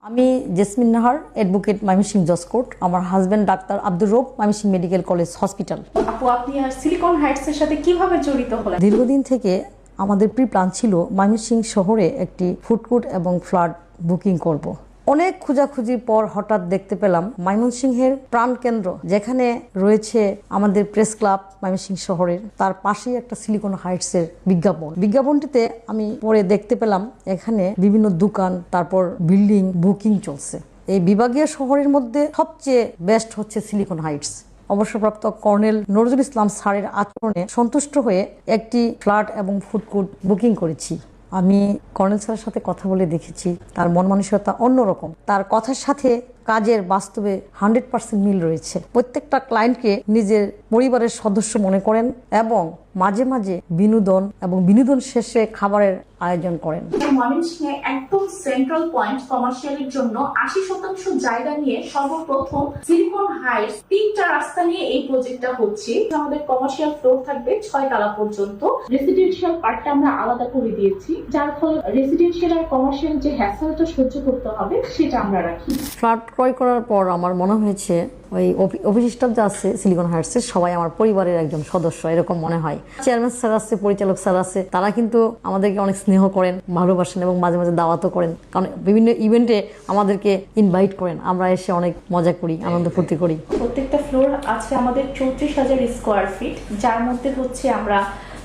আমি jasmine Nahar, advocate, Mymensingh জজ court. আমার হাজবেন্ড ডাক্তার আব্দুর রব, ময়মনসিংহ মেডিকেল কলেজ হসপিটাল। আপু, আপনি আর সিলিকন হাইটসের সাথে কিভাবে জড়িত হলেন? দীর্ঘদিন থেকে আমাদের প্ল্যান ছিল ময়মনসিংহ শহরে একটি ফুড কোর্ট এবং ফ্ল্যাট বুকিং করব। অনেক খোঁজাখুঁজির পর হঠাৎ দেখতে পেলাম ময়মনসিংহের প্রাণকেন্দ্র যেখানে রয়েছে আমাদের প্রেস ক্লাব ময়মনসিংহ শহরের, তার পাশেই একটা সিলিকন হাইটসের বিজ্ঞাপনটিতে আমি পরে দেখতে পেলাম এখানে বিভিন্ন দোকান, তারপর বিল্ডিং বুকিং চলছে। এই বিভাগীয় শহরের মধ্যে সবচেয়ে বেস্ট হচ্ছে সিলিকন হাইটস। অবসরপ্রাপ্ত কর্নেল নজরুল ইসলাম স্যারের আচরণে সন্তুষ্ট হয়ে একটি ফ্ল্যাট এবং ফুড কোর্ট বুকিং করেছি। আমি কর্নেল স্যারের সাথে কথা বলে দেখেছি, তার মন মানসিকতা অন্যরকম। তার কথার সাথে কাজের বাস্তবে 100% মিল রয়েছে। প্রত্যেকটা ক্লায়েন্টকে নিজের পরিবারের সদস্য মনে করেন এবং মাঝে মাঝে বিনোদন শেষে খাবারের আয়োজন করেন। ময়মনসিংহে একদম সেন্ট্রাল পয়েন্ট কমার্শিয়ালের জন্য 80% জায়গা নিয়ে সর্বপ্রথম সিলিকন হাইটস 3টা রাস্তা নিয়ে এই প্রজেক্টটা হচ্ছে। আমাদের কমার্শিয়াল ফ্লোর থাকবে 6 তলা পর্যন্ত। রেসিডেন্সিয়াল পার্টটা আমরা আলাদা করে দিয়েছি, যার ফলে রেসিডেন্সিয়াল আর কমার্শিয়াল যে হ্যাসেলটা সহ্য করতে হবে সেটা আমরা রাখি। ফ্ল্যাট ক্রয় করার পর আমার মনে হয়েছে ওই অফিস স্টাফ যা আছে সিলিকন হাইটসের সবাই আমার পরিবারের একজন সদস্য, এরকম মনে হয়। চেয়ারম্যান স্যার আছে, পরিচালক স্যার আছে, তারা কিন্তু আমাদেরকে অনেক স্নেহ করেন, ভালোবাসেন এবং মাঝে মাঝে দাওয়াতও করেন, কারণ বিভিন্ন ইভেন্টে আমাদেরকে ইনভাইট করেন। আমরা এসে অনেক মজা করি, আনন্দ ফুর্তি করি। প্রত্যেকটা ফ্লোর আছে আমাদের 34,000 স্কোয়ার ফিট, যার মধ্যে হচ্ছে আমরা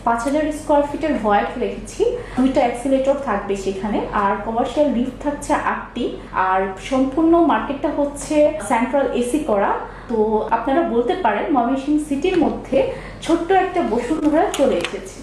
5,000 স্কোয়ার ফিটের ভয়েড রেখেছি। 2টা অ্যাক্সিলেটর থাকবে সেখানে, আর কমার্শিয়াল লিফট থাকছে 8টি। আর সম্পূর্ণ মার্কেটটা হচ্ছে সেন্ট্রাল এসি করা। তো আপনারা বলতে পারেন ময়মনসিংহ সিটির মধ্যে ছোট্ট একটা বসুন্ধরা চলে এসেছে।